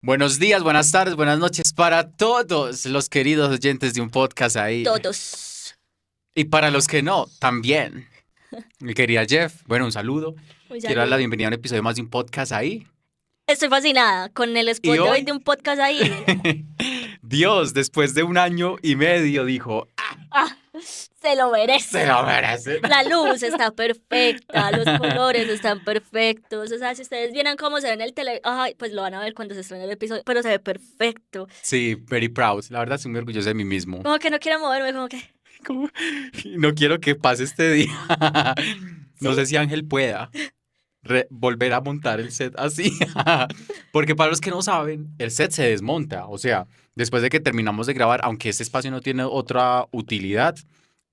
Buenos días, buenas tardes, buenas noches para todos los queridos oyentes de un podcast ahí. Todos. Y para los que no, también. Mi querida Jeff, bueno, un saludo. Un Quiero dar la saludo. bienvenida a un episodio más de un podcast ahí. Estoy fascinada con el Y spot de hoy de hoy, un podcast ahí. Dios, después de 1 año y medio, dijo, Ah, se lo se merece. lo merecen. La luz está perfecta, los colores están perfectos. O sea, si ustedes vieran cómo se ve en el tele, ay, pues lo van a ver cuando se estrene el episodio, pero se ve perfecto. Sí, very proud. La verdad, estoy muy orgulloso de mí mismo. Como que no quiero moverme, como que, Como- No quiero que pase este día. No ¿sí? sé si Ángel pueda volver a montar el set así. Porque para los que no saben, el set se desmonta. O sea, después de que terminamos de grabar, aunque este espacio no tiene otra utilidad,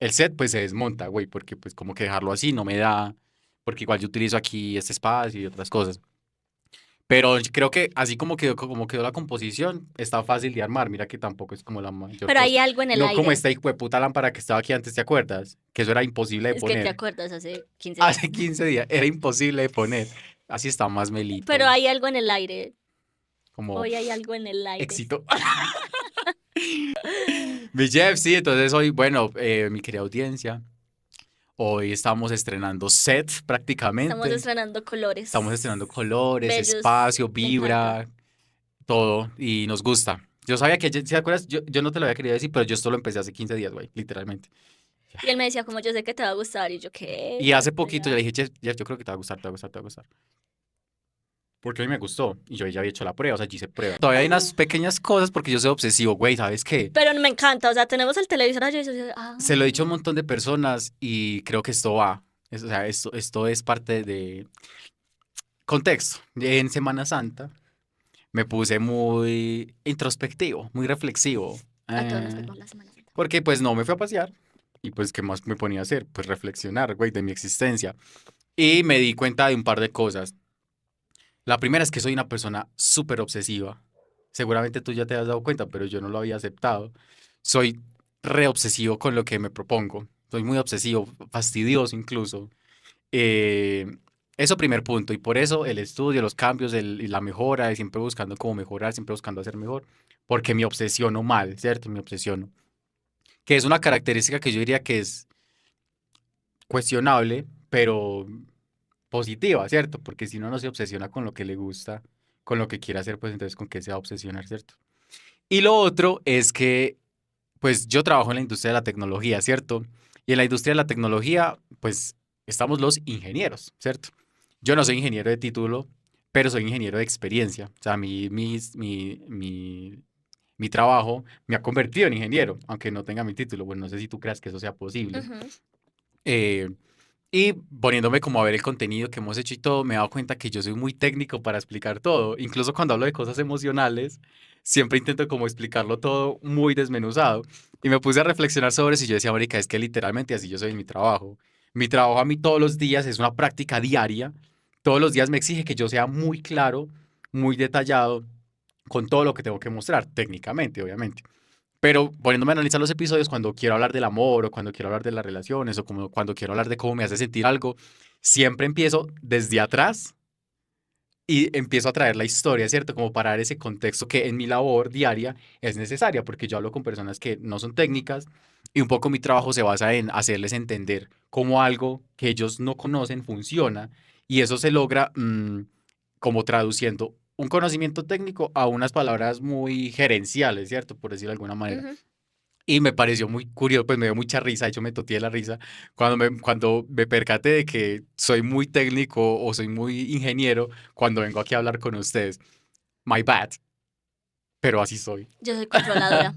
el set pues se desmonta, güey, porque pues como que dejarlo así no me da, porque igual yo utilizo aquí este espacio y otras cosas. Pero creo que así como quedó la composición, está fácil de armar. Mira que tampoco es como la mayor Pero cosa. hay algo en el No como aire. esta hijueputa lámpara que estaba aquí antes, ¿te acuerdas? Que eso era imposible de Es que te poner. acuerdas hace 15 Hace días. 15 días era imposible de poner. Así está más Pero melito, hay algo en el aire. como Hoy hay algo en el aire. éxito. Mi Jeff, sí, entonces hoy, bueno, mi querida audiencia, hoy estamos estrenando set Estamos prácticamente. estrenando Estamos colores estrenando colores, bellos. espacio, Me encanta. vibra, todo, y nos gusta. Yo sabía que, ¿te acuerdas? Yo no te lo había querido decir, pero yo esto lo empecé hace 15 días, güey, literalmente. Y él me decía, como yo sé que te va a gustar. Y yo, ¿qué? Y hace Tan poquito yo le callado. dije, Jeff, yo creo que te va a gustar, te va a gustar, te va a gustar. Porque a mí me gustó y yo ya había hecho la prueba, o sea, yo hice prueba. Todavía hay unas pequeñas cosas porque yo soy obsesivo, güey, ¿sabes qué? Pero me encanta, o sea, tenemos el televisor allá y yo, Se lo he dicho a un montón de personas y creo que esto va. O sea, esto es parte de contexto. En Semana Santa me puse muy introspectivo, muy reflexivo. a todos nos pegó la Semana Santa. Porque pues no me fui a pasear y pues ¿qué más me ponía a hacer? Pues reflexionar, güey, de mi existencia. Y me di cuenta de un par de cosas. La primera es que soy una persona súper obsesiva. Seguramente tú ya te has dado cuenta, pero yo no lo había aceptado. Soy re obsesivo con lo que me propongo. Soy muy obsesivo, fastidioso incluso. Eh, Eso primer punto. Y por eso el estudio, los cambios, y la mejora, y siempre buscando cómo mejorar, siempre buscando hacer mejor. Porque me obsesiono mal, ¿cierto? Me obsesiono. Que es una característica que yo diría que es cuestionable, pero positiva, ¿cierto? Porque si uno no se obsesiona con lo que le gusta, con lo que quiere hacer, pues entonces con qué se va a obsesionar, ¿cierto? Y lo otro es que, pues yo trabajo en la industria de la tecnología, ¿cierto? Y en la industria de la tecnología, pues estamos los ingenieros, ¿cierto? Yo no soy ingeniero de título, pero soy ingeniero de experiencia. O sea, mi trabajo me ha convertido en ingeniero, aunque no tenga mi título. Bueno, no sé si tú creas que eso sea posible. Ujú. Eh, y poniéndome como a ver el contenido que hemos hecho y todo, me he dado cuenta que yo soy muy técnico para explicar todo. Incluso cuando hablo de cosas emocionales, siempre intento como explicarlo todo muy desmenuzado. Y me puse a reflexionar sobre eso y yo decía, marica, es que literalmente así yo soy en mi trabajo. Mi trabajo a mí todos los días es una práctica diaria. Todos los días me exige que yo sea muy claro, muy detallado con todo lo que tengo que mostrar, técnicamente, obviamente. Pero poniéndome a analizar los episodios, cuando quiero hablar del amor o cuando quiero hablar de las relaciones o como cuando quiero hablar de cómo me hace sentir algo, siempre empiezo desde atrás y empiezo a traer la historia, ¿cierto? Como para dar ese contexto que en mi labor diaria es necesaria, porque yo hablo con personas que no son técnicas y un poco mi trabajo se basa en hacerles entender cómo algo que ellos no conocen funciona y eso se logra como traduciendo un conocimiento técnico a unas palabras muy gerenciales, ¿cierto? Por decirlo de alguna manera. Ujú. Y me pareció muy curioso, pues me dio mucha risa, de hecho me toteé la risa, cuando me percaté de que soy muy técnico o soy muy ingeniero cuando vengo aquí a hablar con ustedes. My bad, pero así soy. Yo soy controladora.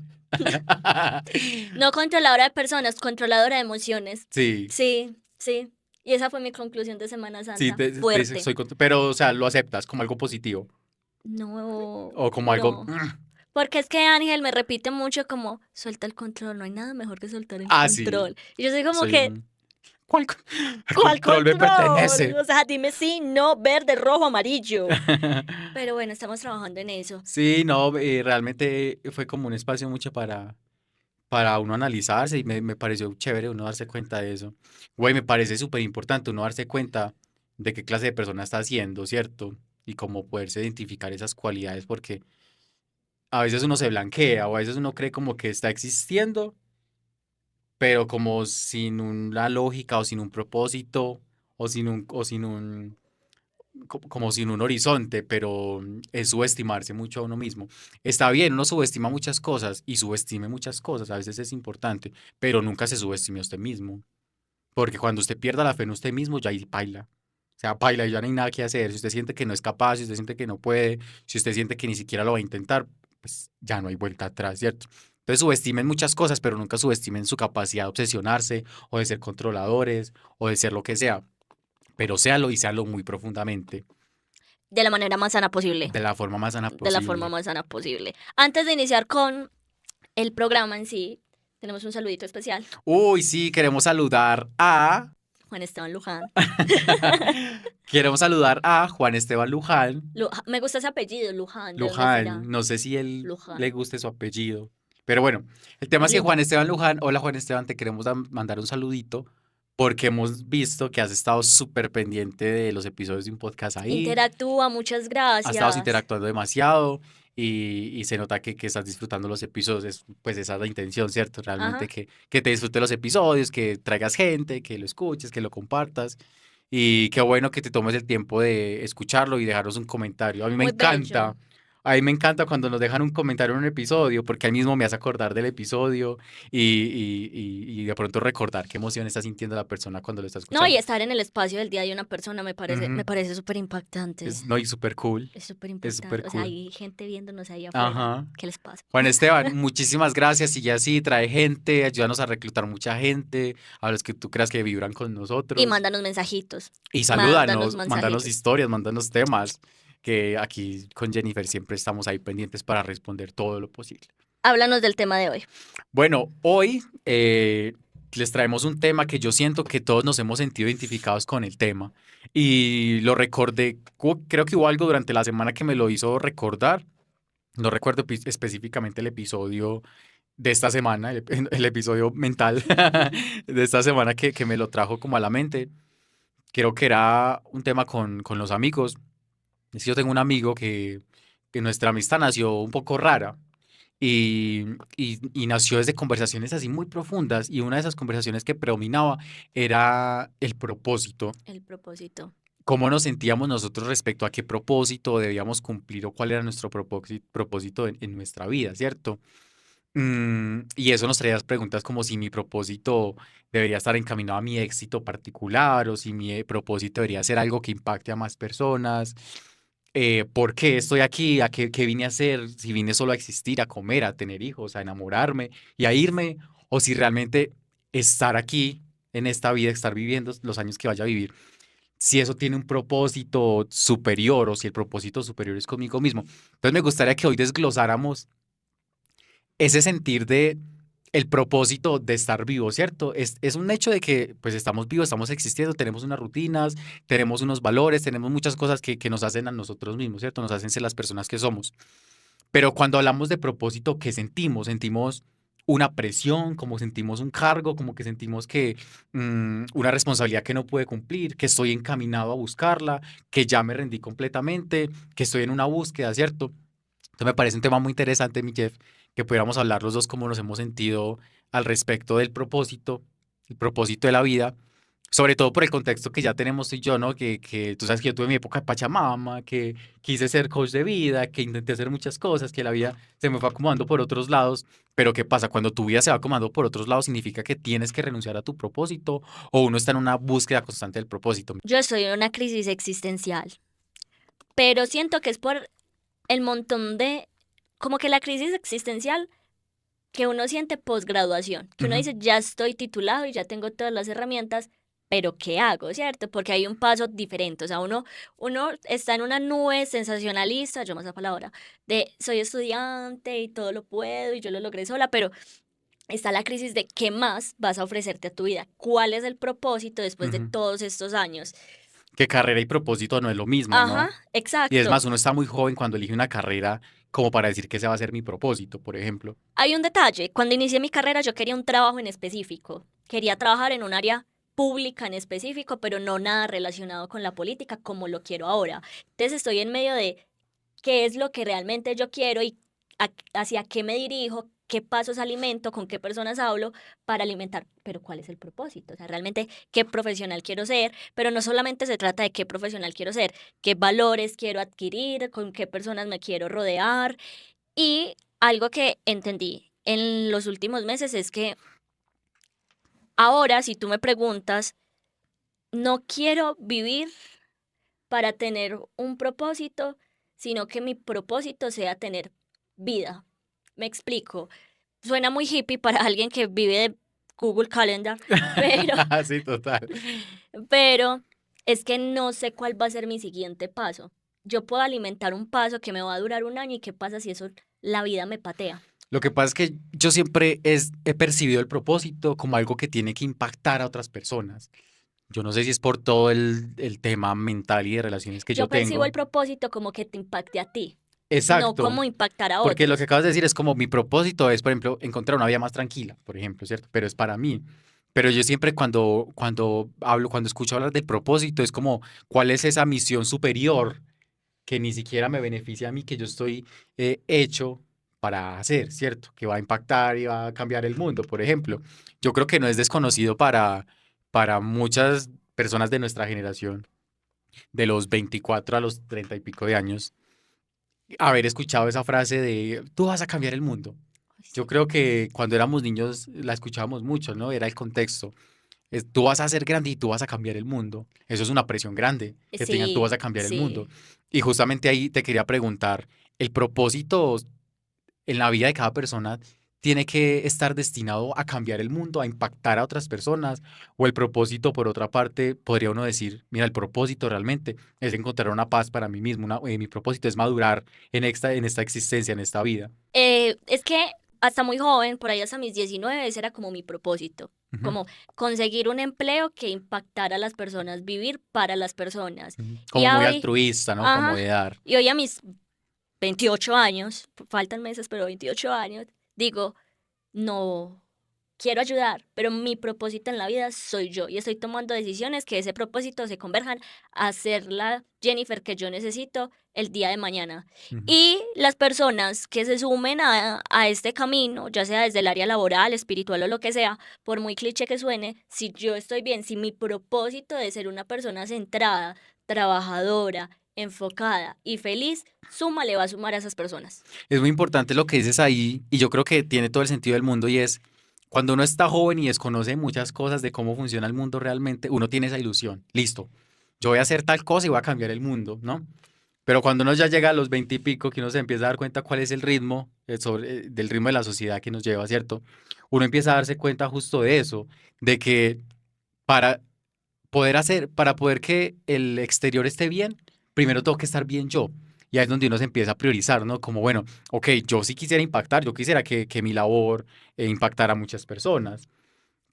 No controladora de personas, controladora de emociones. Sí, Sí, sí. Y esa fue mi conclusión de Semana sí, Santa. te dices, Fuerte. pero o sea, lo aceptas como algo positivo No, o como algo, no. Porque es que Ángel me repite mucho como, suelta el control, no hay nada mejor que soltar el ah, sí, control. Y yo soy como soy que, un, ¿cuál el ¿cuál control me control? pertenece? O sea, dime sí, no, verde, rojo, amarillo. Pero bueno, estamos trabajando en eso. Sí, no, realmente fue como un espacio mucho para uno analizarse y me pareció chévere uno darse cuenta de eso. Güey, me parece súper importante uno darse cuenta de qué clase de persona está siendo, ¿cierto? Y cómo poderse identificar esas cualidades, porque a veces uno se blanquea o a veces uno cree como que está existiendo, pero como sin una lógica o sin un propósito o sin un como sin un horizonte, pero es subestimarse mucho a uno mismo. Está bien, uno subestima muchas cosas y subestime muchas cosas, a veces es importante, pero nunca se subestime a usted mismo, porque cuando usted pierda la fe en usted mismo, ya ahí paila. O sea, paila, ya no hay nada que hacer. Si usted siente que no es capaz, si usted siente que no puede, si usted siente que ni siquiera lo va a intentar, pues ya no hay vuelta atrás, ¿cierto? Entonces subestimen muchas cosas, pero nunca subestimen su capacidad de obsesionarse o de ser controladores o de ser lo que sea, pero séalo y séalo muy profundamente, De la manera más sana posible. de la forma más sana De la forma posible. más sana posible. Antes de iniciar con el programa en sí, tenemos un saludito especial. Uy, sí, queremos saludar a... Juan Esteban Luján. Queremos saludar a Juan Esteban Luján. Me gusta ese apellido, Luján. ¿De dónde Luján, será? no sé si él le Luján. guste su apellido, pero bueno, el tema Es es que lindo. Juan Esteban Luján, hola Juan Esteban, te queremos mandar un saludito porque hemos visto que has estado súper pendiente de los episodios de un podcast ahí, Interactúa, muchas has estado gracias. interactuando demasiado y se nota que estás disfrutando los episodios, pues esa es la intención, ¿cierto? Realmente Ajá. que te disfrutes los episodios, que traigas gente, que lo escuches, que lo compartas. Y qué bueno que te tomes el tiempo de escucharlo y dejarnos un comentario. Muy bello. A mí me encanta cuando nos dejan un comentario en un episodio, porque ahí mismo me hace acordar del episodio y de pronto recordar qué emoción está sintiendo la persona cuando lo está No, y escuchando. estar en el espacio del día de una persona me Ujú. parece súper impactante. No, y súper cool. Es súper Es súper impactante. O sea, cool. hay gente viéndonos ahí afuera. Ajá. ¿Qué les pasa? Juan Esteban, muchísimas gracias. Y ya sí, trae gente, ayúdanos a reclutar mucha gente, a los que tú creas que vibran con Y nosotros. mándanos mensajitos. Y Mándanos salúdanos, mándanos mensajitos. historias, mándanos temas, que aquí con Jennifer siempre estamos ahí pendientes para responder todo lo posible. Háblanos del tema de hoy. Bueno, hoy les traemos un tema que yo siento que todos nos hemos sentido identificados con el tema. Y lo recordé, creo que hubo algo durante la semana que me lo hizo recordar. No recuerdo específicamente el episodio de esta semana, el episodio mental de esta semana que me lo trajo como a la mente. Creo que era un tema con los amigos. Es que yo tengo un amigo que nuestra amistad nació un poco rara y, y nació desde conversaciones así muy profundas y una de esas conversaciones que predominaba era el propósito. El propósito. ¿Cómo nos sentíamos nosotros respecto a qué propósito debíamos cumplir o cuál era nuestro propósito en nuestra vida, ¿cierto? Y eso nos traía las preguntas como si mi propósito debería estar encaminado a mi éxito particular o si mi propósito debería ser algo que impacte a más personas. ¿Por qué estoy aquí? ¿Qué vine a hacer? Si vine solo a existir, a comer, a tener hijos, a enamorarme y a irme, o si realmente estar aquí en esta vida, estar viviendo los años que vaya a vivir, si eso tiene un propósito superior o si el propósito superior es conmigo mismo. Entonces me gustaría que hoy desglosáramos ese sentir de el propósito de estar vivo, ¿cierto? Es un hecho de que pues estamos vivos, estamos existiendo, tenemos unas rutinas, tenemos unos valores, tenemos muchas cosas que nos hacen a nosotros mismos, ¿cierto? Nos hacen ser las personas que somos. Pero cuando hablamos de propósito, ¿qué sentimos? Sentimos una presión, como sentimos un cargo, como que sentimos que una responsabilidad que no pude cumplir, que estoy encaminado a buscarla, que ya me rendí completamente, que estoy en una búsqueda, ¿cierto? Entonces me parece un tema muy interesante, mi Jeff, que pudiéramos hablar los dos cómo nos hemos sentido al respecto del propósito, el propósito de la vida, sobre todo por el contexto que ya tenemos tú y yo, ¿no? Que tú sabes que yo tuve mi época de Pachamama, que quise ser coach de vida, que intenté hacer muchas cosas, que la vida se me fue acomodando por otros lados, pero ¿qué pasa? Cuando tu vida se va acomodando por otros lados, significa que tienes que renunciar a tu propósito o uno está en una búsqueda constante del propósito. Yo estoy en una crisis existencial, pero siento que es por el montón de, como que la crisis existencial que uno siente posgraduación, que uno Ujú, dice, ya estoy titulado y ya tengo todas las herramientas, pero ¿qué hago, cierto? Porque hay un paso diferente, o sea, uno está en una nube sensacionalista, yo más la palabra, de soy estudiante y todo lo puedo y yo lo logré sola, pero está la crisis de qué más vas a ofrecerte a tu vida, cuál es el propósito después de ujú. todos estos años. Que carrera y propósito no es lo mismo, Ajá, ¿no? Y es exacto. más, uno está muy joven cuando elige una carrera como para decir que ese va a ser mi propósito, por ejemplo. Hay un detalle, cuando inicié mi carrera yo quería un trabajo en específico, quería trabajar en un área pública en específico, pero no nada relacionado con la política como lo quiero ahora. Entonces estoy en medio de qué es lo que realmente yo quiero y hacia qué me dirijo, qué pasos alimento, con qué personas hablo para alimentar, pero ¿cuál es el propósito? O sea, realmente qué profesional quiero ser, pero no solamente se trata de qué profesional quiero ser, qué valores quiero adquirir, con qué personas me quiero rodear. Y algo que entendí en los últimos meses es que ahora, si tú me preguntas, no quiero vivir para tener un propósito, sino que mi propósito sea tener vida. Me explico. Suena muy hippie para alguien que vive de Google Calendar, pero, Sí, total. pero es que no sé cuál va a ser mi siguiente paso. Yo puedo alimentar un paso que me va a durar un año y qué pasa si eso la vida me patea. Lo que pasa es que yo siempre he percibido el propósito como algo que tiene que impactar a otras personas. Yo no sé si es por todo el tema mental y de relaciones que Yo yo percibo el tengo. propósito como que te impacte a ti, no Exacto, como impactar a porque lo que otros. acabas de decir es como mi propósito es, por ejemplo, encontrar una vida más tranquila, por ejemplo, ¿cierto? Pero es para mí. Pero yo siempre cuando hablo, cuando escucho hablar del propósito, es como, ¿cuál es esa misión superior que ni siquiera me beneficia a mí, que yo estoy hecho para hacer, ¿cierto? Que va a impactar y va a cambiar el mundo, por ejemplo. Yo creo que no es desconocido para muchas personas de nuestra generación, de los 24 a los 30 y pico de años, haber escuchado esa frase de, tú vas a cambiar el mundo. Ay, Yo sí. creo que cuando éramos niños la escuchábamos mucho, ¿no? Era el contexto. Tú vas a ser grande y tú vas a cambiar el mundo. Eso es una presión grande, que te digan tú vas Sí, a cambiar el mundo. sí. Y justamente ahí te quería preguntar, ¿el propósito en la vida de cada persona tiene que estar destinado a cambiar el mundo, a impactar a otras personas? ¿O el propósito, por otra parte, podría uno decir, mira, el propósito realmente es encontrar una paz para mí mismo, mi propósito es madurar en esta existencia, en esta vida? Es que hasta muy joven, por ahí hasta mis 19, ese era como mi propósito, Ujú, como conseguir un empleo que impactara a las personas, vivir para las personas. ujú. Y Como muy hoy, altruista, ¿no? Como ajá, de dar. y hoy a mis 28 años, faltan meses, pero 28 años, digo, no, quiero ayudar, pero mi propósito en la vida soy yo y estoy tomando decisiones que ese propósito se converjan a ser la Jennifer que yo necesito el día de mañana. Ujú. Y las personas que se sumen a este camino, ya sea desde el área laboral, espiritual o lo que sea, por muy cliché que suene, si yo estoy bien, si mi propósito de ser una persona centrada, trabajadora, enfocada y feliz, suma, le va a sumar a esas personas. Es muy importante lo que dices ahí y yo creo que tiene todo el sentido del mundo y es cuando uno está joven y desconoce muchas cosas de cómo funciona el mundo realmente, uno tiene esa ilusión. Listo, yo voy a hacer tal cosa y voy a cambiar el mundo, ¿no? Pero cuando uno ya llega a los 20 y pico, que uno se empieza a dar cuenta cuál es el ritmo del ritmo de la sociedad que nos lleva, ¿cierto? Uno empieza a darse cuenta justo de eso, de que para para poder que el exterior esté bien, primero tengo que estar bien yo. Y ahí es donde uno se empieza a priorizar, ¿no? Como, bueno, ok, yo sí quisiera impactar, yo quisiera que mi labor impactara a muchas personas,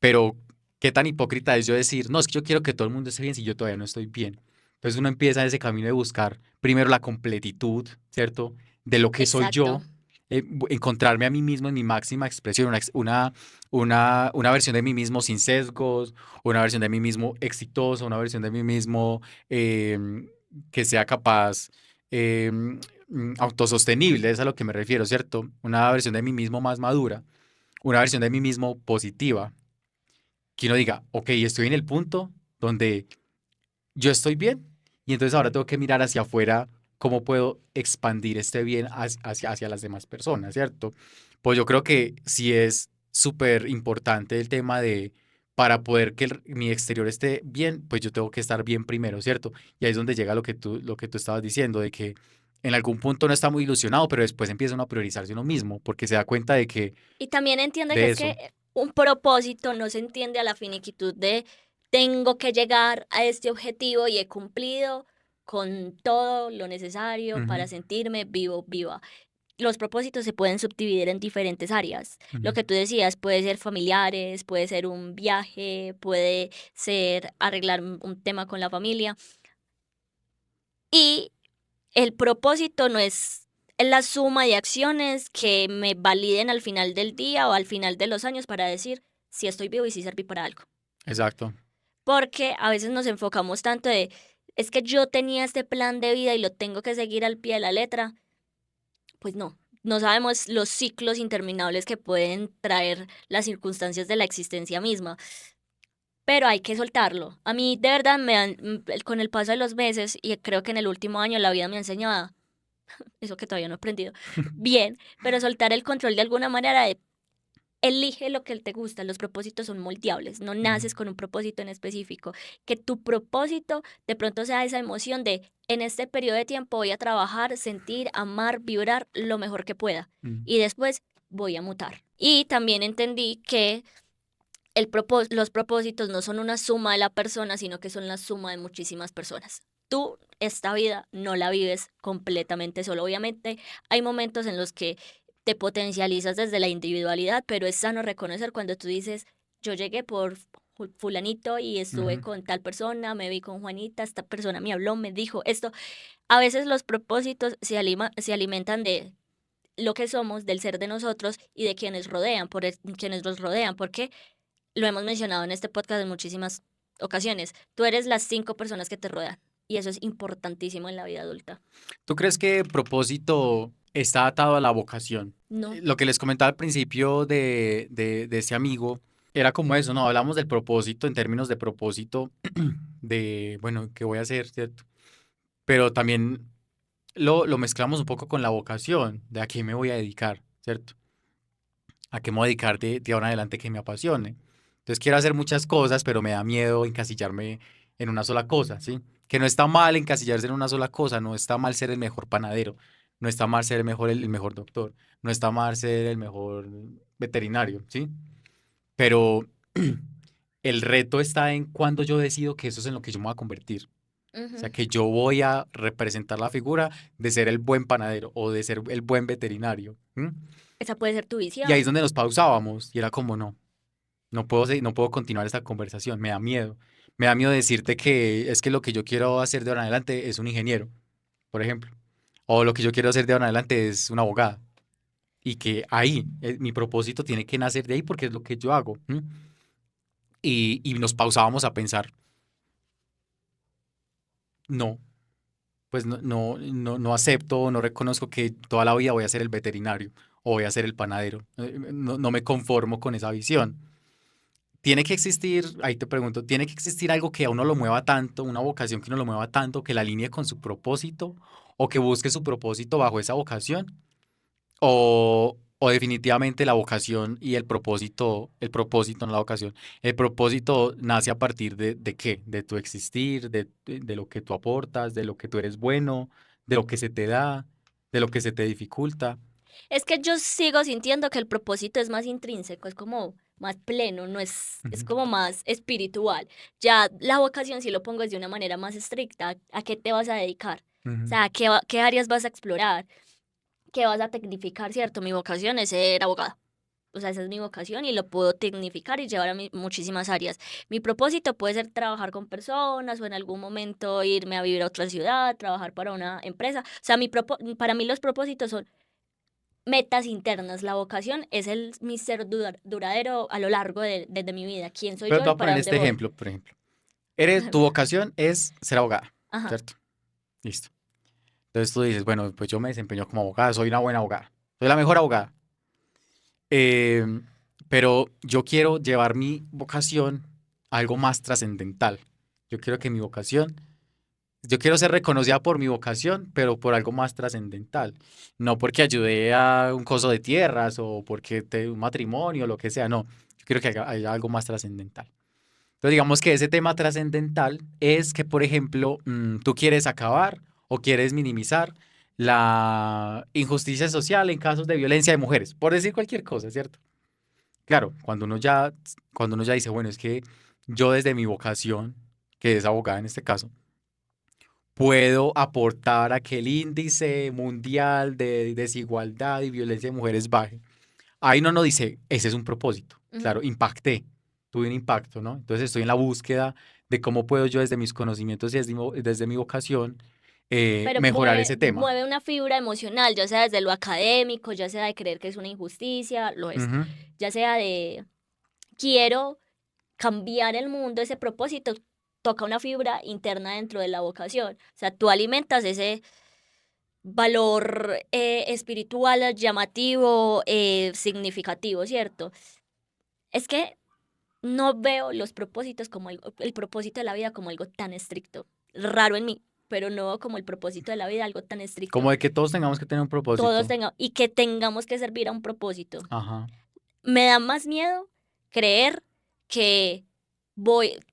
pero qué tan hipócrita es yo decir, no, es que yo quiero que todo el mundo esté bien si yo todavía no estoy bien. Entonces uno empieza ese camino de buscar primero la completitud, ¿cierto? De lo que soy Exacto. yo, encontrarme a mí mismo en mi máxima expresión, una versión de mí mismo sin sesgos, una versión de mí mismo exitosa, una versión de mí mismo que sea capaz, autosostenible, es a lo que me refiero, ¿cierto? Una versión de mí mismo más madura, una versión de mí mismo positiva, que uno diga, ok, estoy en el punto donde yo estoy bien y entonces ahora tengo que mirar hacia afuera cómo puedo expandir este bien hacia las demás personas, ¿cierto? Pues yo creo que sí es súper importante el tema de, para poder que mi exterior esté bien, pues yo tengo que estar bien primero, ¿cierto? Y ahí es donde llega lo que tú estabas diciendo, de que en algún punto no está muy ilusionado, pero después empieza uno a priorizarse uno mismo, porque se da cuenta de que, Y también entiende que de es que eso. un propósito no se entiende a la finiquitud de tengo que llegar a este objetivo y he cumplido con todo lo necesario Ujú, para sentirme vivo, viva. Los propósitos se pueden subdividir en diferentes áreas. Lo ujú. que tú decías puede ser familiares, puede ser un viaje, puede ser arreglar un tema con la familia. Y el propósito no es la suma de acciones que me validen al final del día o al final de los años para decir si estoy vivo y si serví para algo. Exacto. Porque a veces nos enfocamos tanto de, es que yo tenía este plan de vida y lo tengo que seguir al pie de la letra. Pues no, no sabemos los ciclos interminables que pueden traer las circunstancias de la existencia misma, pero hay que soltarlo. A mí de verdad con el paso de los meses, y creo que en el último año la vida me ha enseñado, eso que todavía no he aprendido bien, pero soltar el control de alguna manera de elige lo que te gusta, los propósitos son moldeables, no Ujú, naces con un propósito en específico. Que tu propósito de pronto sea esa emoción de en este periodo de tiempo voy a trabajar, sentir, amar, vibrar lo mejor que pueda ujú, y después voy a mutar. Y también entendí que los propósitos no son una suma de la persona, sino que son la suma de muchísimas personas. Tú esta vida no la vives completamente solo. Obviamente hay momentos en los que te potencializas desde la individualidad, pero es sano reconocer cuando tú dices, yo llegué por fulanito y estuve ujú. con tal persona, me vi con Juanita, esta persona me habló, me dijo esto. A veces los propósitos se alimentan de lo que somos, del ser de nosotros y de quienes rodean, quienes nos rodean, porque lo hemos mencionado en este podcast en muchísimas ocasiones. Tú eres las 5 personas que te rodean y eso es importantísimo en la vida adulta. ¿Tú crees que propósito está atado a la vocación? No, Lo que les comentaba al principio de ese amigo era como eso, ¿no? Hablamos del propósito en términos de propósito de, bueno, ¿qué voy a hacer, cierto? Pero también lo mezclamos un poco con la vocación, de a qué me voy a dedicar, ¿cierto? A qué me voy a dedicar de ahora en adelante que me apasione. Entonces quiero hacer muchas cosas, pero me da miedo encasillarme en una sola cosa, ¿sí? Que no está mal encasillarse en una sola cosa, no está mal ser el mejor panadero, no está mal ser el mejor doctor, no está mal ser el mejor veterinario, ¿sí? Pero el reto está en cuando yo decido que eso es en lo que yo me voy a convertir. O sea, ujú, que yo voy a representar la figura de ser el buen panadero o de ser el buen veterinario. ¿M? esa puede ser tu Y ahí es visión. donde nos pausábamos y era como, no, no puedo continuar esta conversación, me da miedo. Me da miedo decirte que es que lo que yo quiero hacer de ahora en adelante es un ingeniero, por ejemplo. O lo que yo quiero hacer de ahora en adelante es una abogada. Y que ahí, mi propósito tiene que nacer de ahí porque es lo que yo hago. ¿M? Y nos pausábamos a pensar, no, pues no acepto, no reconozco que toda la vida voy a ser el veterinario o voy a ser el panadero. No me conformo con esa visión. Tiene que existir, ahí te pregunto, ¿tiene que existir algo que a uno lo mueva tanto, una vocación que uno lo mueva tanto, que la alinee con su propósito o que busque su propósito bajo esa vocación? O definitivamente la vocación y el propósito, no la vocación, el propósito nace a partir de qué, de tu existir, de lo que tú aportas, de lo que tú eres bueno, de lo que se te da, de lo que se te dificulta. Es que yo sigo sintiendo que el propósito es más intrínseco, es como más pleno, no es, es Ujú, como más espiritual. Ya la vocación si lo pongo de una manera más estricta, ¿a qué te vas a dedicar? O ujú, sea, ¿qué áreas vas a explorar? ¿Qué vas a tecnificar, cierto? Mi vocación es ser abogada. O sea, esa es mi vocación y lo puedo tecnificar y llevar a muchísimas áreas. Mi propósito puede ser trabajar con personas o en algún momento irme a vivir a otra ciudad, trabajar para una empresa. O sea, para mí los propósitos son metas internas. La vocación es mi ser duradero a lo largo de mi vida. ¿Quién soy pero yo te y voy a para poner dónde este voy? ejemplo, por ejemplo. Tu vocación es ser abogada, Ajá. ¿cierto? Listo. Entonces tú dices, bueno, pues yo me desempeño como abogada, soy una buena abogada, soy la mejor abogada. Em, pero yo quiero llevar mi vocación a algo más trascendental. Yo quiero que mi vocación, yo quiero ser reconocida por mi vocación, pero por algo más trascendental. No porque ayudé a un coso de tierras o porque te un matrimonio o lo que sea, no. Yo quiero que haya algo más trascendental. Entonces, digamos que ese tema trascendental es que, por ejemplo, tú quieres acabar o quieres minimizar la injusticia social en casos de violencia de mujeres, por decir cualquier cosa, ¿cierto? Claro, cuando uno ya dice, bueno, es que yo desde mi vocación, que es abogada en este caso, puedo aportar a que el índice mundial de desigualdad y violencia de mujeres baje. Ahí no nos dice, ese es un propósito. Ujú. Claro, impacté, tuve un impacto, ¿no? Entonces estoy en la búsqueda de cómo puedo yo desde mis conocimientos y desde mi vocación Pero mejorar ese tema. mueve una fibra emocional, ya sea desde lo académico, ya sea de creer que es una injusticia, lo es, Ujú, ya sea de quiero cambiar el mundo, ese propósito toca una fibra interna dentro de la vocación. O sea, tú alimentas valor espiritual, llamativo, significativo, ¿cierto? Es que no veo los propósitos como el propósito de la vida como algo tan estricto. Raro en mí, pero no veo como el propósito de la vida algo tan estricto. Como de que todos tengamos que tener un Todos propósito. tengan, y que tengamos que servir a un propósito. Ajá. Me da más miedo creer que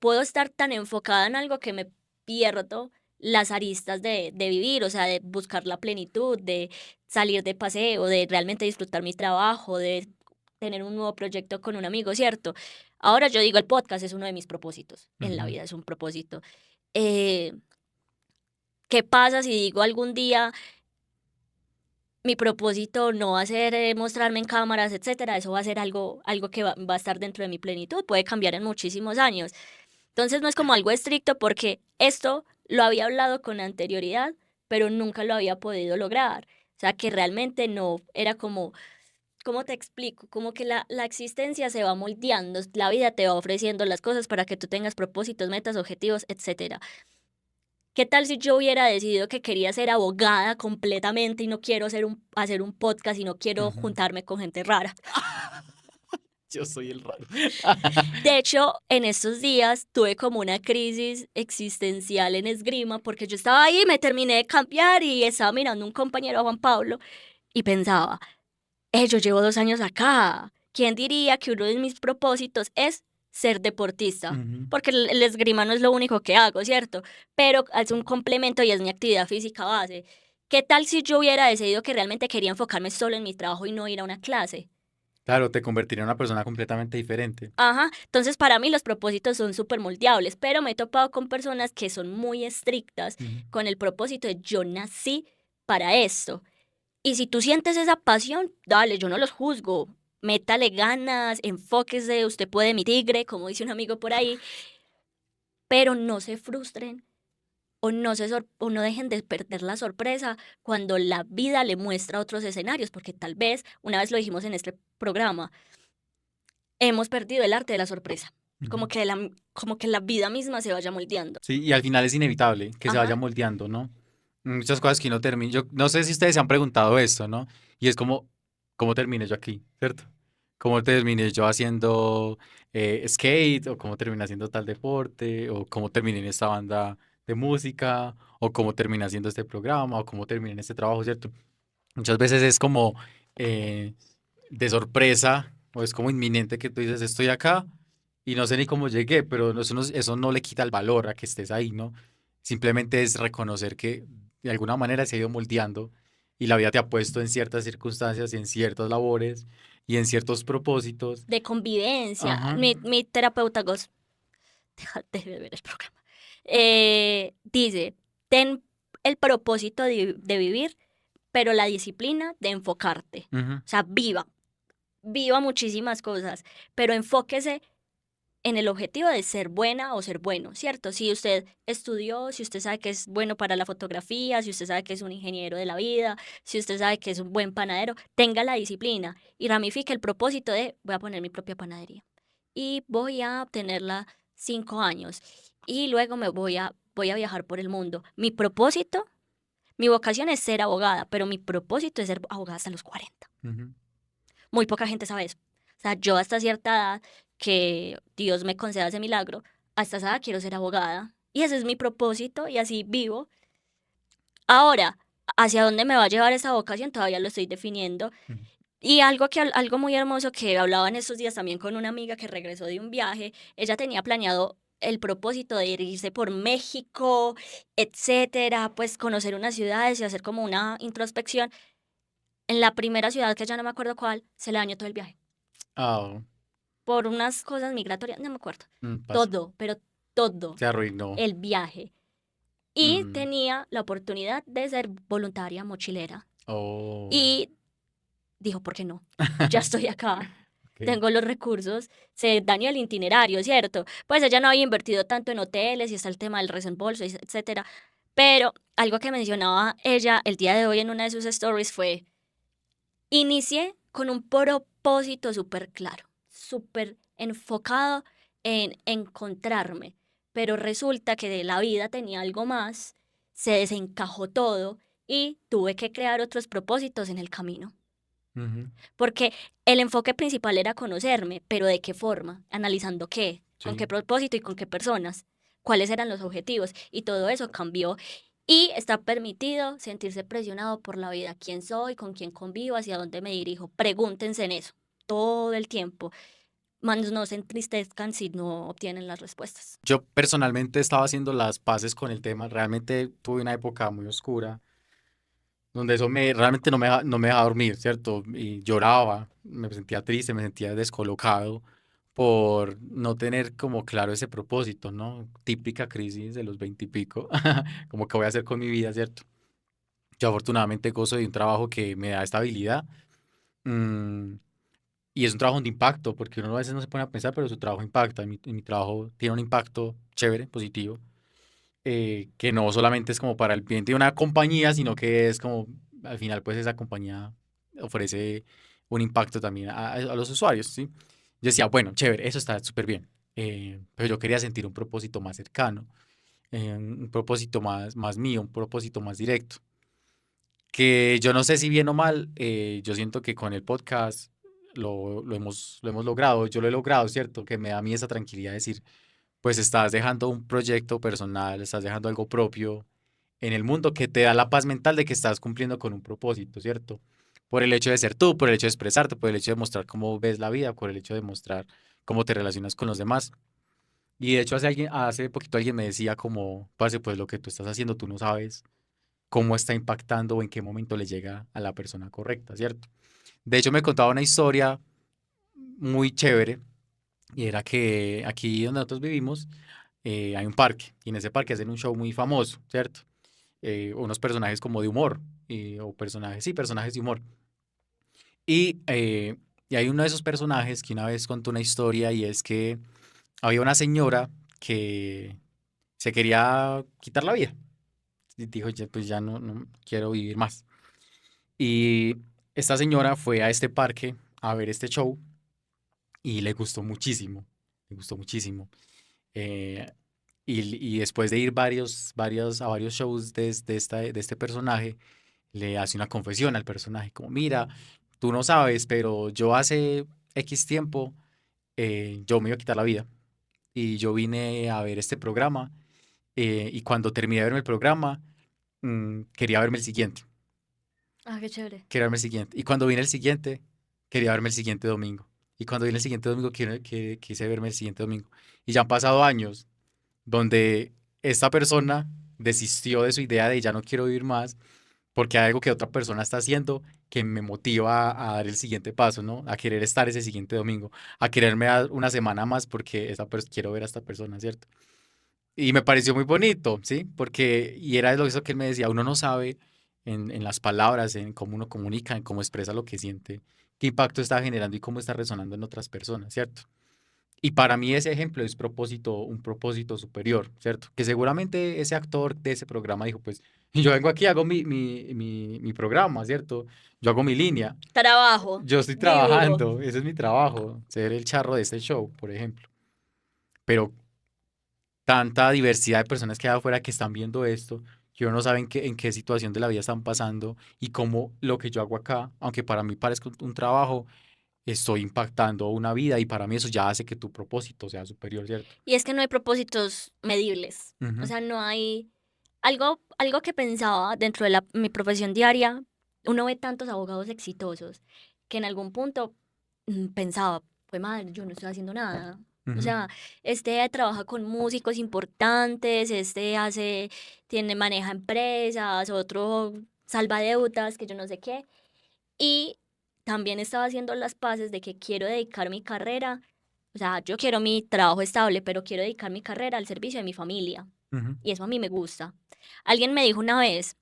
puedo estar tan enfocada en algo que me pierdo las aristas de vivir, o sea, de buscar la plenitud, de salir de paseo, de realmente disfrutar mi trabajo, de tener un nuevo proyecto con un amigo, ¿cierto? Ahora yo digo, el podcast es uno de mis propósitos en la Ujú. vida, es un propósito. Eh, ¿Qué pasa si digo algún día mi propósito no va a ser mostrarme en cámaras, etcétera? Eso va a ser algo que va a estar dentro de mi plenitud, puede cambiar en muchísimos años. Entonces no es como algo estricto porque esto lo había hablado con anterioridad, pero nunca lo había podido lograr. O sea, que realmente no era como, ¿cómo te explico? Como que la existencia se va moldeando, la vida te va ofreciendo las cosas para que tú tengas propósitos, metas, objetivos, etcétera. ¿Qué tal si yo hubiera decidido que quería ser abogada completamente y no quiero hacer un podcast y no quiero Ujú. juntarme con gente rara? Yo soy el raro. De hecho, en estos días tuve como una crisis existencial en esgrima porque yo estaba ahí, me terminé de cambiar y estaba mirando un compañero a Juan Pablo y pensaba, yo llevo 2 años acá. ¿Quién diría que uno de mis propósitos es ser deportista? Ujú. Porque el esgrima no es lo único que hago, ¿cierto? Pero es un complemento y es mi actividad física base. ¿Qué tal si yo hubiera decidido que realmente quería enfocarme solo en mi trabajo y no ir a una clase? Claro, te convertiría en una persona completamente diferente. Ajá, entonces para mí los propósitos son súper moldeables, pero me he topado con personas que son muy estrictas Ujú. con el propósito de yo nací para esto. Y si tú sientes esa pasión, dale, yo no los juzgo. Métale ganas, enfóquese, usted puede mi tigre, como dice un amigo por ahí, pero no se frustren o no dejen de perder la sorpresa cuando la vida le muestra otros escenarios, porque tal vez, una vez lo dijimos en este programa, hemos perdido el arte de la sorpresa, Ujú. como que la vida misma se vaya moldeando. Sí, y al final es inevitable que se vaya Ajá, moldeando, ¿no? Muchas cosas que uno termina. Yo no sé si ustedes se han preguntado esto, ¿no? Y es como, ¿cómo terminé yo aquí? ¿Cierto? ¿Cómo terminé yo haciendo skate? ¿O cómo terminé haciendo tal deporte? ¿O cómo terminé en esta banda de música? ¿O cómo terminé haciendo este programa? ¿O cómo terminé en este trabajo? ¿Cierto? Muchas veces es como eh, de sorpresa o es como inminente que tú dices, estoy acá y no sé ni cómo llegué, pero eso no le quita el valor a que estés ahí, ¿no? Simplemente es reconocer que de alguna manera se ha ido moldeando y la vida te ha puesto en ciertas circunstancias y en ciertas labores y en ciertos propósitos. de convivencia. Ajá. Mi terapeuta Gos, déjate de ver el programa. Dice, ten el propósito de vivir, pero la disciplina de enfocarte. Ujú. O sea, viva muchísimas cosas, pero enfóquese en el objetivo de ser buena o ser bueno, ¿cierto? Si usted estudió, si usted sabe que es bueno para la fotografía, si usted sabe que es un ingeniero de la vida, si usted sabe que es un buen panadero, tenga la disciplina y ramifique el propósito de voy a poner mi propia panadería y voy a tenerla 5 años y luego voy a viajar por el mundo. Mi propósito, mi vocación es ser abogada, pero mi propósito es ser abogada hasta los 40. Ujú. Muy poca gente sabe eso. O sea, yo hasta cierta edad, que Dios me conceda ese milagro, hasta esa edad quiero ser abogada. Y ese es mi propósito y así vivo. Ahora, hacia dónde me va a llevar esa vocación todavía lo estoy definiendo. Ujú. Y algo muy hermoso que hablaba en estos días también con una amiga que regresó de un viaje, ella tenía planeado el propósito de irse por México, etcétera, pues conocer unas ciudades y hacer como una introspección. En la primera ciudad, que ya no me acuerdo cuál, se le dañó todo el viaje. Ah, Por unas cosas migratorias, no me acuerdo. pasa. Todo, pero todo, Se arruinó. el viaje. Y Mm. tenía la oportunidad de ser voluntaria mochilera. Oh. Y dijo, ¿por qué no? Ya estoy acá, Ok. tengo los recursos, se dañó el itinerario, ¿cierto? Pues ella no había invertido tanto en hoteles y está el tema del resembolso, etcétera. Pero algo que mencionaba ella el día de hoy en una de sus stories fue, inicié con un propósito súper claro, súper enfocado en encontrarme, pero resulta que de la vida tenía algo más, se desencajó todo y tuve que crear otros propósitos en el camino. Ujú. Porque el enfoque principal era conocerme, pero ¿de qué forma? Analizando qué, con qué Sí. propósito y con qué personas, cuáles eran los objetivos. Y todo eso cambió. Y está permitido sentirse presionado por la vida, quién soy, con quién convivo, hacia dónde me dirijo. Pregúntense en eso todo el tiempo. Más no se entristezcan si no obtienen las respuestas. Yo personalmente estaba haciendo las paces con el tema. Realmente tuve una época muy oscura donde eso realmente no me dejaba dormir, ¿cierto? Y lloraba, me sentía triste, me sentía descolocado por no tener como claro ese propósito, ¿no? Típica crisis de los 20 y pico, como que voy a hacer con mi vida, ¿cierto? Yo afortunadamente gozo de un trabajo que me da estabilidad, mm, y es un trabajo de impacto, porque uno a veces no se pone a pensar, pero su trabajo impacta, y mi trabajo tiene un impacto chévere, positivo, que no solamente es como para el bien de una compañía, sino que es como, al final, pues esa compañía ofrece un impacto también a los usuarios, ¿sí? Yo decía, bueno, chévere, eso está súper bien, pero yo quería sentir un propósito más cercano, un propósito más mío, un propósito más directo, que yo no sé si bien o mal, yo siento que con el podcast lo hemos logrado, yo lo he logrado, ¿cierto? Que me da a mí esa tranquilidad de decir, pues estás dejando un proyecto personal, estás dejando algo propio en el mundo que te da la paz mental de que estás cumpliendo con un propósito, ¿cierto? Por el hecho de ser tú, por el hecho de expresarte, por el hecho de mostrar cómo ves la vida, por el hecho de mostrar cómo te relacionas con los demás. Y de hecho hace poquito alguien me decía como, parce, pues lo que tú estás haciendo tú no sabes cómo está impactando o en qué momento le llega a la persona correcta, ¿cierto? De hecho me contaba una historia muy chévere y era que aquí donde nosotros vivimos hay un parque y en ese parque hacen un show muy famoso, ¿cierto? Unos personajes como de humor, o personajes, sí, personajes de humor. Y, eh, y hay uno de esos personajes que una vez contó una historia y es que había una señora que se quería quitar la vida. Y dijo, pues ya no quiero vivir más. Y esta señora fue a este parque a ver este show y le gustó muchísimo, le gustó muchísimo. Eh, y después de ir a varios shows de este personaje, le hace una confesión al personaje, como, mira, tú no sabes, pero yo hace X tiempo, yo me iba a quitar la vida y yo vine a ver este programa, y cuando terminé de verme el programa, quería verme el siguiente, Ah, qué chévere. quería verme el siguiente. Y cuando vine el siguiente, quería verme el siguiente domingo. Y cuando vine el siguiente domingo, quise verme el siguiente domingo. Y ya han pasado años donde esta persona desistió de su idea de ya no quiero vivir más porque hay algo que otra persona está haciendo que me motiva a dar el siguiente paso, ¿no? A querer estar ese siguiente domingo, a quererme dar una semana más porque quiero ver a esta persona, ¿cierto? Y me pareció muy bonito, ¿sí? Porque, y era eso que él me decía, uno no sabe en las palabras, en cómo uno comunica, en cómo expresa lo que siente, qué impacto está generando y cómo está resonando en otras personas, ¿cierto? Y para mí ese ejemplo es un propósito superior, ¿cierto? Que seguramente ese actor de ese programa dijo, pues, yo vengo aquí, hago mi programa, ¿cierto? Yo hago mi línea, Trabajo, yo estoy vivo. trabajando, ese es mi trabajo, ser el charro de este show, por ejemplo. Pero tanta diversidad de personas que hay afuera que están viendo esto, que uno no sabe en qué situación de la vida están pasando y cómo lo que yo hago acá, aunque para mí parezca un trabajo, estoy impactando una vida y para mí eso ya hace que tu propósito sea superior, ¿cierto? Y es que no hay propósitos medibles. O Ujú, sea, no hay algo que pensaba dentro de mi profesión diaria. Uno ve tantos abogados exitosos que en algún punto pensaba, pues madre, yo no estoy haciendo nada. O ujú, sea, este trabaja con músicos importantes, este maneja empresas, otro salva deudas, que yo no sé qué. Y también estaba haciendo las paces de que quiero dedicar mi carrera, o sea, yo quiero mi trabajo estable, pero quiero dedicar mi carrera al servicio de mi familia. ujú, Y eso a mí me gusta. Alguien me dijo una vez,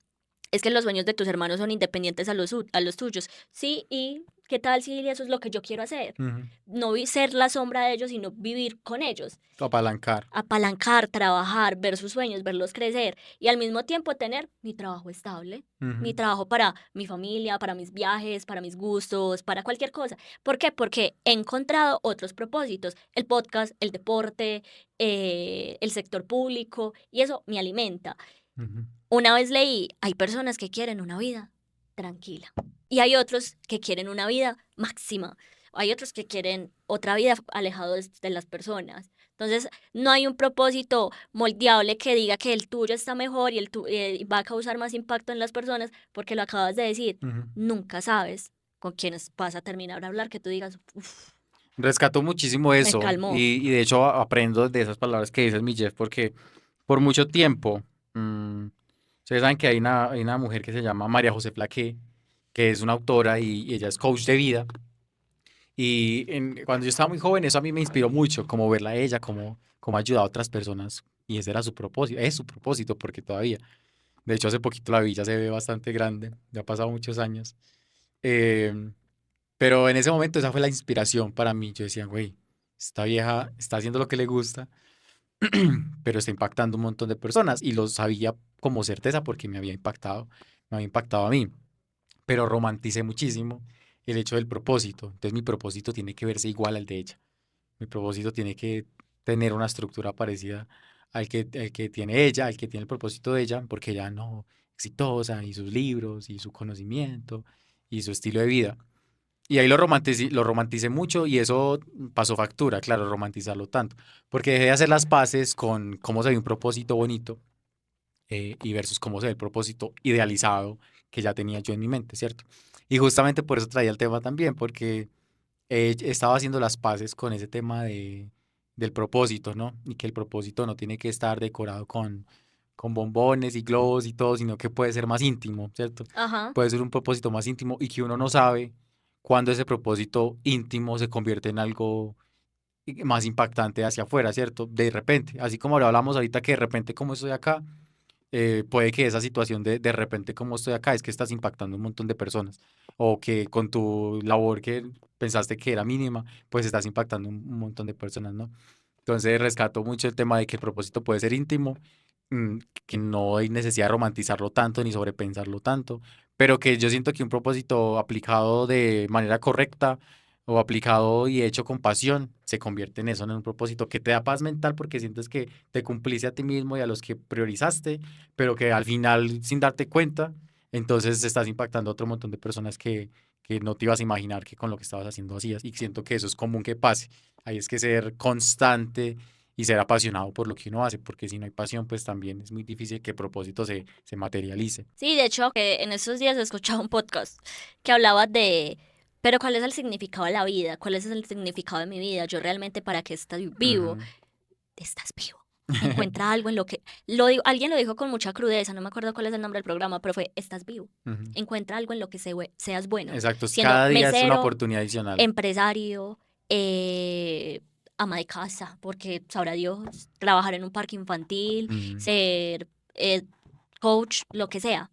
es que los sueños de tus hermanos son independientes a los tuyos. Sí, ¿y qué tal si eso es lo que yo quiero hacer? ujú. No ser la sombra de ellos, sino vivir con ellos, Apalancar. apalancar, trabajar, ver sus sueños, verlos crecer y al mismo tiempo tener mi trabajo estable, mi Ujú, trabajo para mi familia, para mis viajes, para mis gustos, para cualquier cosa. ¿Por qué? Porque he encontrado otros propósitos, el podcast, el deporte, el sector público y eso me alimenta. Ujú. Una vez leí, hay personas que quieren una vida tranquila y hay otros que quieren una vida máxima. Hay otros que quieren otra vida alejados de las personas. Entonces, no hay un propósito moldeable que diga que el tuyo está mejor y va a causar más impacto en las personas, porque lo acabas de decir. Ujú. Nunca sabes con quiénes vas a terminar a hablar que tú digas, "Uf, Rescato muchísimo me eso calmó". y de hecho aprendo de esas palabras que dices, mi Jeff, porque por mucho tiempo, ustedes saben que hay una mujer que se llama María José Flaqué, que es una autora y ella es coach de vida. Y cuando yo estaba muy joven, eso a mí me inspiró mucho, como verla a ella, como ha ayudado a otras personas. Y ese era su propósito, es su propósito, porque todavía. De hecho, hace poquito la vi, ya se ve bastante grande, ya ha pasado muchos años. Em, pero en ese momento esa fue la inspiración para mí. Yo decía, güey, esta vieja está haciendo lo que le gusta, pero está impactando un montón de personas. Y lo sabía como certeza porque me había impactado a mí. Pero romanticé muchísimo el hecho del propósito. Entonces mi propósito tiene que verse igual al de ella. Mi propósito tiene que tener una estructura parecida al que tiene ella, al que tiene el propósito de ella, porque ella no exitosa, y sus libros, y su conocimiento, y su estilo de vida. Y ahí lo romanticé mucho y eso pasó factura, claro, romantizarlo tanto, porque dejé de hacer las paces con cómo se ve un propósito bonito y versus cómo se ve el propósito idealizado que ya tenía yo en mi mente, ¿cierto? Y justamente por eso traía el tema también, porque estaba haciendo las paces con ese tema del propósito, ¿no? Y que el propósito no tiene que estar decorado con bombones y globos y todo, sino que puede ser más íntimo, ¿cierto? Ajá. Puede ser un propósito más íntimo y que uno no sabe cuándo ese propósito íntimo se convierte en algo más impactante hacia afuera, ¿cierto? De repente, así como lo hablamos ahorita que de repente como estoy acá, puede que esa situación de repente como estoy acá es que estás impactando un montón de personas o que con tu labor que pensaste que era mínima, pues estás impactando un montón de personas, ¿no? Entonces rescato mucho el tema de que el propósito puede ser íntimo, mm, que no hay necesidad de romantizarlo tanto ni sobrepensarlo tanto, pero que yo siento que un propósito aplicado de manera correcta o aplicado y hecho con pasión se convierte en eso, en un propósito que te da paz mental porque sientes que te cumpliste a ti mismo y a los que priorizaste, pero que al final, sin darte cuenta, entonces estás impactando a otro montón de personas que no te ibas a imaginar que con lo que estabas haciendo hacías. Y siento que eso es común que pase. Ahí es que ser constante y ser apasionado por lo que uno hace, porque si no hay pasión, pues también es muy difícil que el propósito se materialice. Sí, de hecho, que en estos días he escuchado un podcast que hablaba de, pero ¿cuál es el significado de la vida? ¿Cuál es el significado de mi vida? Yo realmente, ¿para qué estoy vivo? Ujú. Estás vivo. Encuentra algo en lo que... alguien lo dijo con mucha crudeza, no me acuerdo cuál es el nombre del programa, pero fue, estás vivo. Ujú. Encuentra algo en lo que seas bueno, Exacto, siendo cada día es una mesero, oportunidad adicional. empresario, ama de casa, porque sabrá Dios, trabajar en un parque infantil, Ujú, ser coach, lo que sea.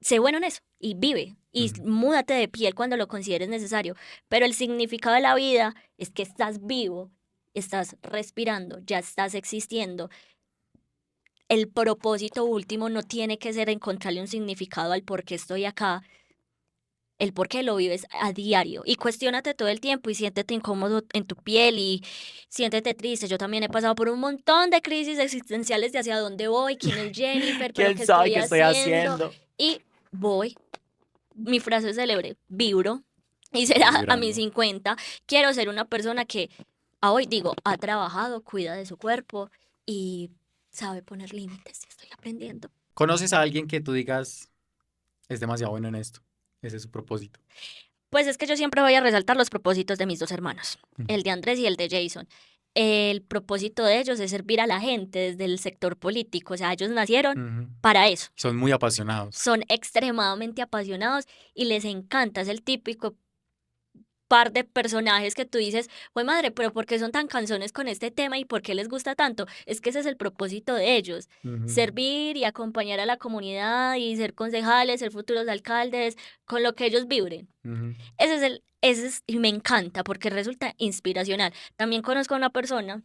Sé bueno en eso y vive y ujú, múdate de piel cuando lo consideres necesario. Pero el significado de la vida es que estás vivo, estás respirando, ya estás existiendo. El propósito último no tiene que ser encontrarle un significado al por qué estoy acá, el por qué lo vives a diario. Y cuestiónate todo el tiempo y siéntete incómodo en tu piel y siéntete triste. Yo también he pasado por un montón de crisis existenciales de hacia dónde voy, quién es Jennifer, pero ¿Quién qué sabe estoy qué estoy haciendo. haciendo? Y voy, mi frase célebre, vibro. Y Seguir será a mis vibrando. 50. Quiero ser una persona que a hoy digo, ha trabajado, cuida de su cuerpo y sabe poner límites. Estoy aprendiendo. ¿Conoces a alguien que tú digas es demasiado bueno en esto? Ese es su propósito. Pues es que yo siempre voy a resaltar los propósitos de mis dos hermanos, Ujú, el de Andrés y el de Jason. El propósito de ellos es servir a la gente desde el sector político, o sea, ellos nacieron ujú. para eso. Son muy apasionados. Son extremadamente apasionados y les encanta, es el típico par de personajes que tú dices, pues madre, pero ¿por qué son tan cansones con este tema y por qué les gusta tanto? Es que ese es el propósito de ellos, Ujú, servir y acompañar a la comunidad y ser concejales, ser futuros alcaldes, con lo que ellos vibren. ujú. Y me encanta porque resulta inspiracional. También conozco a una persona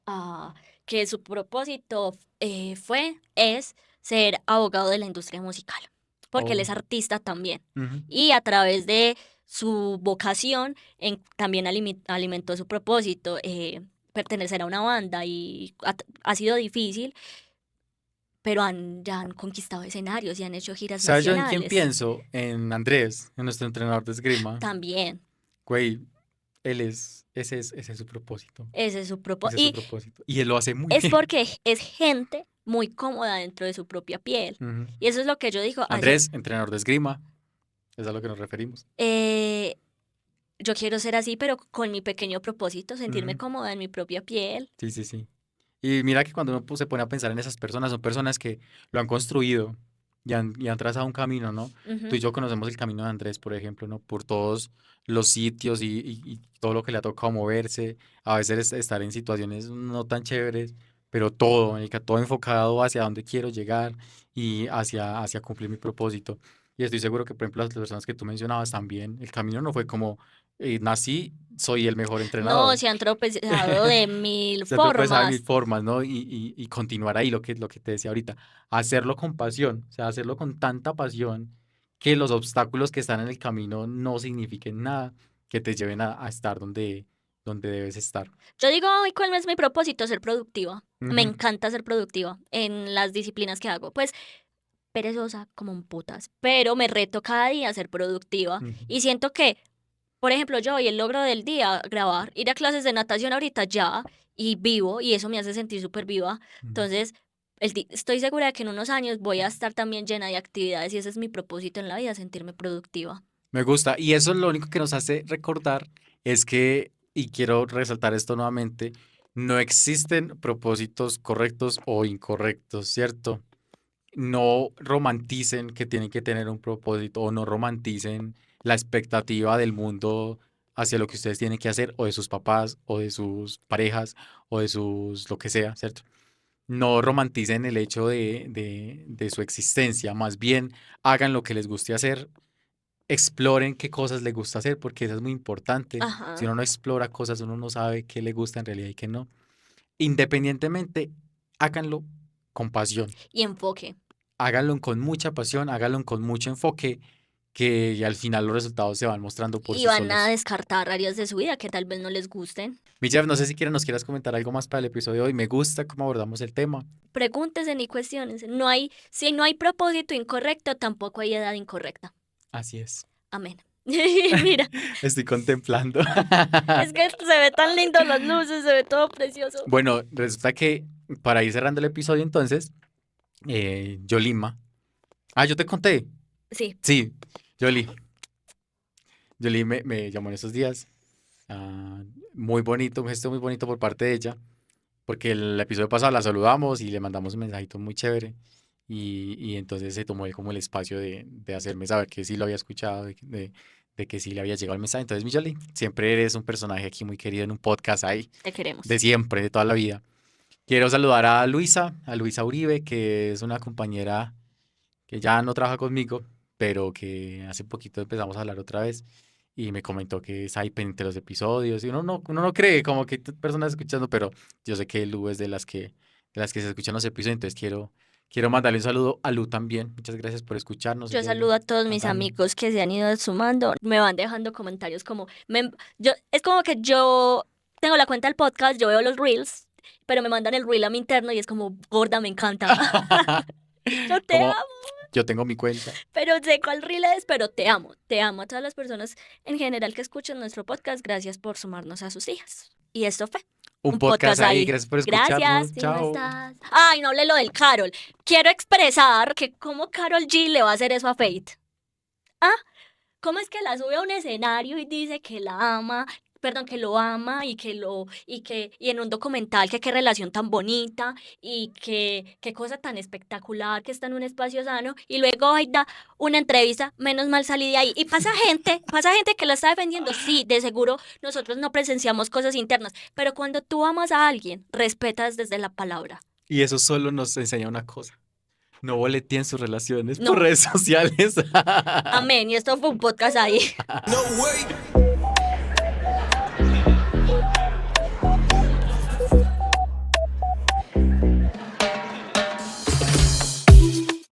ah, que su propósito es ser abogado de la industria musical, porque él Oh, es artista también. ujú, Y a través de su vocación, también alimentó su propósito, pertenecer a una banda y ha sido difícil, pero ya han conquistado escenarios y han hecho giras ¿Sabes yo en quién nacionales. pienso? En Andrés, en nuestro entrenador de esgrima. También, Güey, ese es su propósito. ese es su Ese propósito. es su Y propósito. Y él lo hace muy es bien. porque es gente muy cómoda dentro de su propia piel. Ujú. Y eso es lo que yo digo. Andrés, entrenador de esgrima. Es a lo que nos referimos. Yo quiero ser así, pero con mi pequeño propósito, sentirme Ujú. cómoda en mi propia piel. Sí, sí, sí. Y mira que cuando uno se pone a pensar en esas personas, son personas que lo han construido y han trazado un camino, ¿no? Tú y Ujú. yo conocemos el camino de Andrés, por ejemplo, ¿no? Por todos los sitios y todo lo que le ha tocado moverse, a veces estar en situaciones no tan chéveres, pero todo, todo enfocado hacia dónde quiero llegar y hacia cumplir mi propósito. Y estoy seguro que, por ejemplo, las personas que tú mencionabas también, el camino no fue como, nací, soy el mejor No, entrenador. se han tropezado de mil Se ha tropezado de mil formas. formas, ¿no? Y continuar ahí, lo que te decía ahorita, hacerlo con pasión, o sea, hacerlo con tanta pasión que los obstáculos que están en el camino no signifiquen nada, que te lleven a estar donde debes estar. Yo digo, ay, ¿cuál es mi propósito? Ser productiva. Me Ujú, encanta ser productiva en las disciplinas que hago. Pues perezosa como un putas, pero me reto cada día a ser productiva. ujú, Y siento que, por ejemplo, yo hoy el logro del día, grabar, ir a clases de natación ahorita ya, y vivo, y eso me hace sentir súper viva. ujú. Entonces, estoy segura de que en unos años voy a estar también llena de actividades y ese es mi propósito en la vida, sentirme productiva. Me gusta. Y eso es lo único que nos hace recordar es que, y quiero resaltar esto nuevamente, no existen propósitos correctos o incorrectos, ¿cierto? No romanticen que tienen que tener un propósito o no romanticen la expectativa del mundo hacia lo que ustedes tienen que hacer o de sus papás o de sus parejas o de sus lo que sea, ¿cierto? No romanticen el hecho de su existencia, más bien hagan lo que les guste hacer, exploren qué cosas les gusta hacer porque eso es muy importante. Si Ajá. uno no explora cosas, uno no sabe qué le gusta en realidad y qué no. Independientemente, háganlo con pasión. Y enfoque. Háganlo con mucha pasión, háganlo con mucho enfoque, que al final los resultados se van mostrando por Y sí van a solos. descartar áreas de su vida que tal vez no les gusten. Mi Jeff, no sé si nos quieras comentar algo más para el episodio de hoy. Me gusta cómo abordamos el tema. Pregúntense ni cuestiones. Si no hay propósito incorrecto, tampoco hay edad incorrecta. Así es. Amén. Mira, Estoy contemplando. es que se ve tan lindo las luces, se ve todo precioso. Bueno, resulta que para ir cerrando el episodio entonces, Yolima. Ah, yo te conté. Sí, Sí, Yoli. Yoli me llamó en esos días. Ah, muy bonito, un gesto muy bonito por parte de ella. Porque el episodio pasado la saludamos y le mandamos un mensajito muy chévere y entonces se tomó él como el espacio de hacerme saber que sí lo había escuchado, de que sí le había llegado el mensaje. Entonces, Mijali, siempre eres un personaje aquí muy querido en un podcast ahí, te queremos. de siempre, de toda la vida. Quiero saludar a Luisa Uribe, que es una compañera que ya no trabaja conmigo, pero que hace poquito empezamos a hablar otra vez y me comentó que es ahí pendiente de los episodios y uno no cree como que hay personas escuchando, pero yo sé que Lu es de las que se escuchan los episodios, entonces quiero mandarle un saludo a Lu también. Muchas gracias por escucharnos, Yo ella saludo a todos a mis Dani. amigos que se han ido sumando. Me van dejando comentarios como... es como que yo tengo la cuenta del podcast, yo veo los reels, pero me mandan el reel a mi interno y es como, gorda, me encanta. Yo te Como amo, yo tengo mi cuenta. pero sé cuál reel es, pero te amo. Te amo a todas las personas en general que escuchan nuestro podcast. Gracias por sumarnos a sus días. Y esto fue Un un podcast podcast ahí, ahí. gracias por Gracias, escucharnos. si no Chao. estás. Ay, no hablé lo del Carol. Quiero expresar que cómo Carol G le va a hacer eso a Fate. Ah, ¿cómo es que la sube a un escenario y dice que la ama, perdón, que lo ama y en un documental que qué relación tan bonita y que qué cosa tan espectacular que está en un espacio sano y luego ay, da una entrevista, menos mal salí de ahí y pasa gente que la está defendiendo, sí, de seguro nosotros no presenciamos cosas internas, pero cuando tú amas a alguien, respetas desde la palabra. Y eso solo nos enseña una cosa. No boleteen sus relaciones por No, redes sociales. amén, y esto fue un podcast ahí. No way.